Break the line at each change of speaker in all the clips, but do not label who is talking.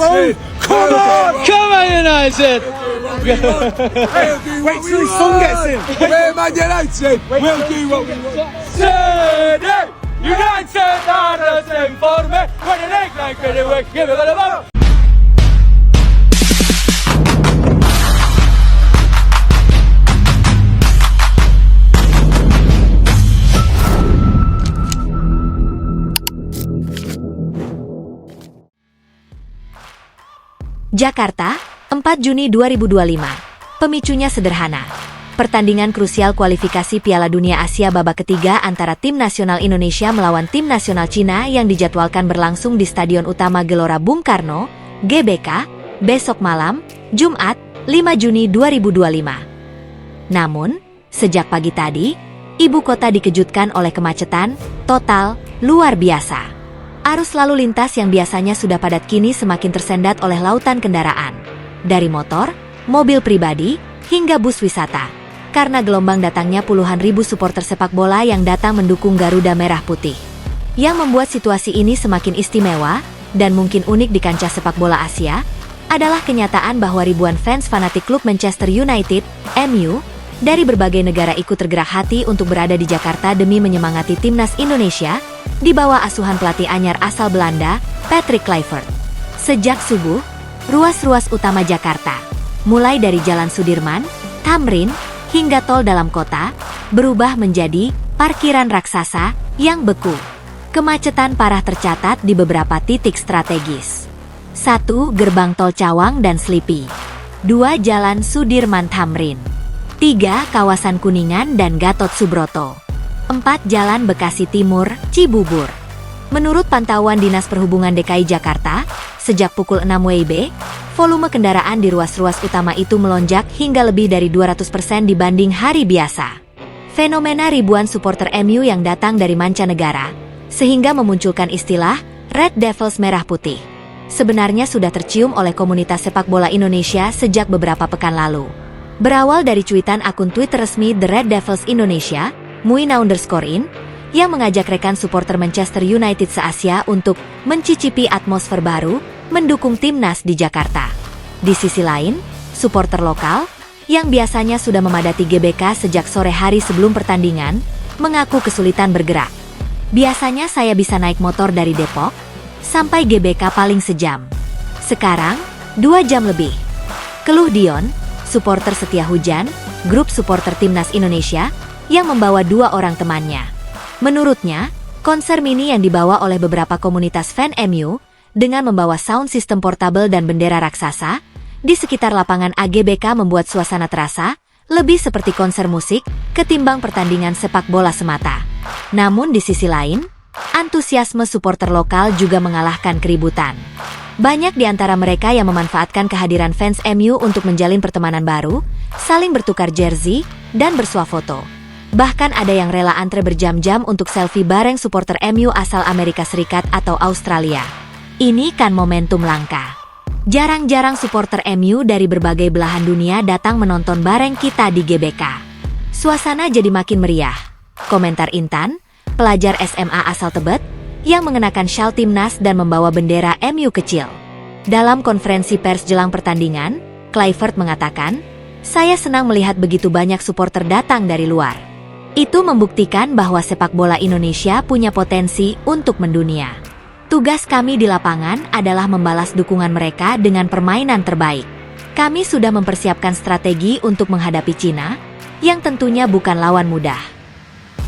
bro. Come on.
Come on, United.
Wait till his son gets in. We're Man United. We'll do what we want.
United are the same for me. When you like it, give it a ball.
Jakarta, 4 Juni 2025. Pemicunya sederhana. Pertandingan krusial kualifikasi Piala Dunia Asia babak ketiga antara Tim Nasional Indonesia melawan Tim Nasional Cina yang dijadwalkan berlangsung di Stadion Utama Gelora Bung Karno, GBK, besok malam, Jumat, 5 Juni 2025. Namun, sejak pagi tadi, ibu kota dikejutkan oleh kemacetan total luar biasa. Arus lalu lintas yang biasanya sudah padat kini semakin tersendat oleh lautan kendaraan. Dari motor, mobil pribadi, hingga bus wisata. Karena gelombang datangnya puluhan ribu supporter sepak bola yang datang mendukung Garuda Merah Putih. Yang membuat situasi ini semakin istimewa, dan mungkin unik di kancah sepak bola Asia, adalah kenyataan bahwa ribuan fans fanatik klub Manchester United, MU, dari berbagai negara ikut tergerak hati untuk berada di Jakarta demi menyemangati timnas Indonesia, di bawah asuhan pelatih anyar asal Belanda, Patrick Kluivert. Sejak subuh, ruas-ruas utama Jakarta, mulai dari Jalan Sudirman, Tamrin, hingga tol dalam kota, berubah menjadi parkiran raksasa yang beku. Kemacetan parah tercatat di beberapa titik strategis. 1. Gerbang tol Cawang dan Slipi. 2. Jalan Sudirman Tamrin. 3. Kawasan Kuningan dan Gatot Subroto. 4. Jalan Bekasi Timur, Cibubur. Menurut pantauan Dinas Perhubungan DKI Jakarta, sejak pukul 6 WIB, volume kendaraan di ruas-ruas utama itu melonjak hingga lebih dari 200% dibanding hari biasa. Fenomena ribuan supporter MU yang datang dari mancanegara, sehingga memunculkan istilah Red Devils Merah Putih. Sebenarnya sudah tercium oleh komunitas sepak bola Indonesia sejak beberapa pekan lalu. Berawal dari cuitan akun Twitter resmi The Red Devils Indonesia, Muina_in, yang mengajak rekan supporter Manchester United se-Asia untuk mencicipi atmosfer baru, mendukung timnas di Jakarta. Di sisi lain, supporter lokal, yang biasanya sudah memadati GBK sejak sore hari sebelum pertandingan, mengaku kesulitan bergerak. Biasanya saya bisa naik motor dari Depok, sampai GBK paling sejam. Sekarang, 2 jam lebih. Keluh Dion, supporter setia hujan, grup supporter timnas Indonesia, yang membawa 2 orang temannya. Menurutnya, konser mini yang dibawa oleh beberapa komunitas fan MU, dengan membawa sound system portable dan bendera raksasa, di sekitar lapangan AGBK membuat suasana terasa, lebih seperti konser musik, ketimbang pertandingan sepak bola semata. Namun di sisi lain, antusiasme supporter lokal juga mengalahkan keributan. Banyak di antara mereka yang memanfaatkan kehadiran fans MU untuk menjalin pertemanan baru, saling bertukar jersey, dan bersuah foto. Bahkan ada yang rela antre berjam-jam untuk selfie bareng supporter MU asal Amerika Serikat atau Australia. Ini kan momentum langka. Jarang-jarang supporter MU dari berbagai belahan dunia datang menonton bareng kita di GBK. Suasana jadi makin meriah. Komentar Intan, pelajar SMA asal Tebet, yang mengenakan syal timnas dan membawa bendera MU kecil. Dalam konferensi pers jelang pertandingan, Kluivert mengatakan, "Saya senang melihat begitu banyak supporter datang dari luar. Itu membuktikan bahwa sepak bola Indonesia punya potensi untuk mendunia. Tugas kami di lapangan adalah membalas dukungan mereka dengan permainan terbaik. Kami sudah mempersiapkan strategi untuk menghadapi Cina, yang tentunya bukan lawan mudah."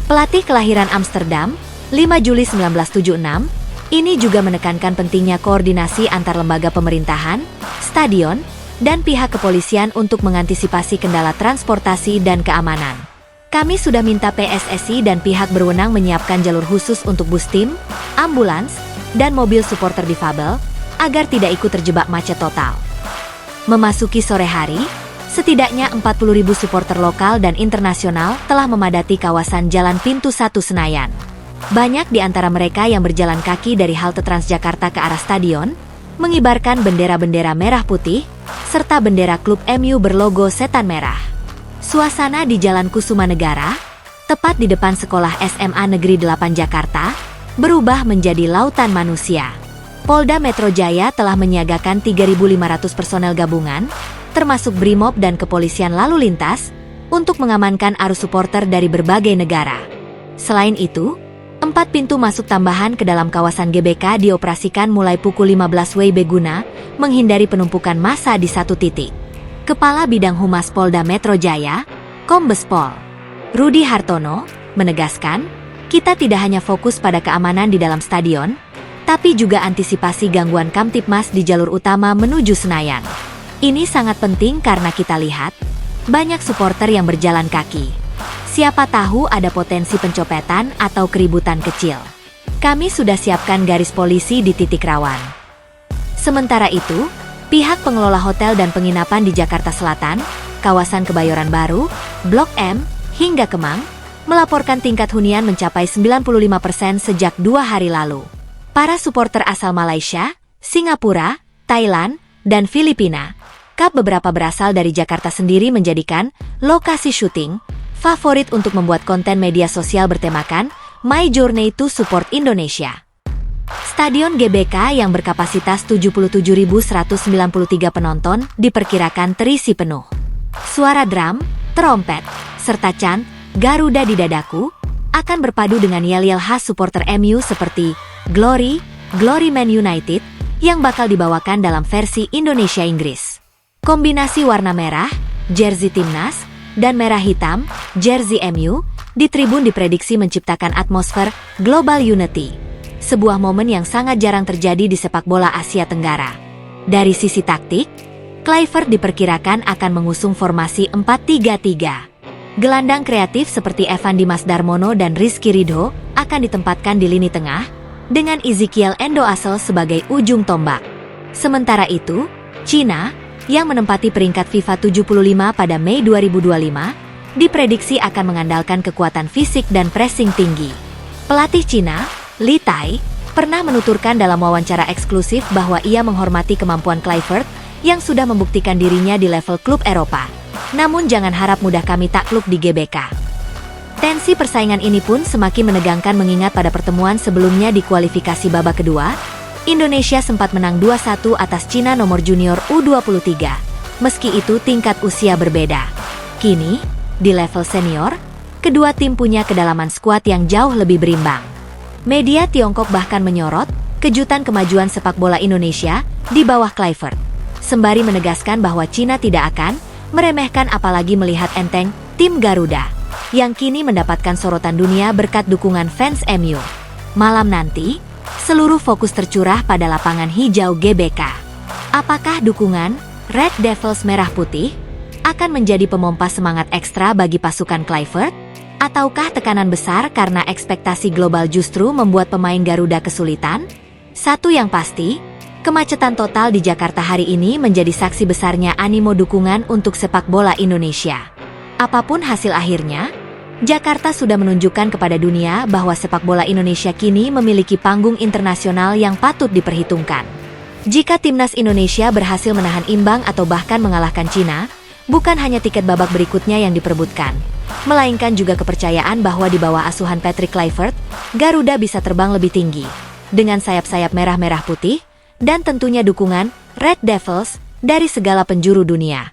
Pelatih kelahiran Amsterdam, 5 Juli 1976, ini juga menekankan pentingnya koordinasi antar lembaga pemerintahan, stadion, dan pihak kepolisian untuk mengantisipasi kendala transportasi dan keamanan. Kami sudah minta PSSI dan pihak berwenang menyiapkan jalur khusus untuk bus tim, ambulans, dan mobil supporter difabel, agar tidak ikut terjebak macet total. Memasuki sore hari, setidaknya 40.000 supporter lokal dan internasional telah memadati kawasan Jalan Pintu 1 Senayan. Banyak di antara mereka yang berjalan kaki dari halte Transjakarta ke arah stadion, mengibarkan bendera-bendera merah putih, serta bendera klub MU berlogo setan merah. Suasana di Jalan Kusuma Negara, tepat di depan sekolah SMA Negeri 8 Jakarta, berubah menjadi lautan manusia. Polda Metro Jaya telah menyiagakan 3.500 personel gabungan, termasuk Brimob dan Kepolisian Lalu Lintas, untuk mengamankan arus supporter dari berbagai negara. Selain itu, 4 pintu masuk tambahan ke dalam kawasan GBK dioperasikan mulai pukul 15 WIB guna menghindari penumpukan massa di satu titik. Kepala Bidang Humas Polda Metro Jaya, Kombes Pol Rudi Hartono, menegaskan, kita tidak hanya fokus pada keamanan di dalam stadion, tapi juga antisipasi gangguan Kamtipmas di jalur utama menuju Senayan. Ini sangat penting karena kita lihat banyak supporter yang berjalan kaki. Siapa tahu ada potensi pencopetan atau keributan kecil. Kami sudah siapkan garis polisi di titik rawan. Sementara itu, pihak pengelola hotel dan penginapan di Jakarta Selatan, kawasan Kebayoran Baru, Blok M, hingga Kemang, melaporkan tingkat hunian mencapai 95% sejak 2 hari lalu. Para supporter asal Malaysia, Singapura, Thailand, dan Filipina, beberapa berasal dari Jakarta sendiri menjadikan lokasi syuting favorit untuk membuat konten media sosial bertemakan My Journey to Support Indonesia. Stadion GBK yang berkapasitas 77.193 penonton diperkirakan terisi penuh. Suara drum, trompet, serta chant Garuda di dadaku akan berpadu dengan yel-yel khas supporter MU seperti Glory, Glory Man United yang bakal dibawakan dalam versi Indonesia-Inggris. Kombinasi warna merah, jersey timnas, dan merah hitam, jersey MU, di tribun diprediksi menciptakan atmosfer Global Unity. Sebuah momen yang sangat jarang terjadi di sepak bola Asia Tenggara. Dari sisi taktik, Kluivert diperkirakan akan mengusung formasi 4-3-3. Gelandang kreatif seperti Evan Dimas Darmono dan Rizky Ridho akan ditempatkan di lini tengah, dengan Ezekiel Endo Asel sebagai ujung tombak. Sementara itu, Cina, yang menempati peringkat FIFA 75 pada Mei 2025, diprediksi akan mengandalkan kekuatan fisik dan pressing tinggi. Pelatih Cina, Li Tai, pernah menuturkan dalam wawancara eksklusif bahwa ia menghormati kemampuan Kluivert yang sudah membuktikan dirinya di level klub Eropa. Namun jangan harap mudah kami takluk di GBK. Tensi persaingan ini pun semakin menegangkan mengingat pada pertemuan sebelumnya di kualifikasi babak kedua, Indonesia sempat menang 2-1 atas Cina nomor junior U23. Meski itu tingkat usia berbeda. Kini, di level senior, kedua tim punya kedalaman skuad yang jauh lebih berimbang. Media Tiongkok bahkan menyorot kejutan kemajuan sepak bola Indonesia di bawah Kluivert, sembari menegaskan bahwa Cina tidak akan meremehkan apalagi melihat enteng tim Garuda, yang kini mendapatkan sorotan dunia berkat dukungan fans MU. Malam nanti, seluruh fokus tercurah pada lapangan hijau GBK. Apakah dukungan Red Devils Merah Putih akan menjadi pemompa semangat ekstra bagi pasukan Kluivert? Ataukah tekanan besar karena ekspektasi global justru membuat pemain Garuda kesulitan? Satu yang pasti, kemacetan total di Jakarta hari ini menjadi saksi besarnya animo dukungan untuk sepak bola Indonesia. Apapun hasil akhirnya, Jakarta sudah menunjukkan kepada dunia bahwa sepak bola Indonesia kini memiliki panggung internasional yang patut diperhitungkan. Jika timnas Indonesia berhasil menahan imbang atau bahkan mengalahkan Cina, bukan hanya tiket babak berikutnya yang diperebutkan, melainkan juga kepercayaan bahwa di bawah asuhan Patrick Kluivert, Garuda bisa terbang lebih tinggi, dengan sayap-sayap merah-merah putih, dan tentunya dukungan Red Devils dari segala penjuru dunia.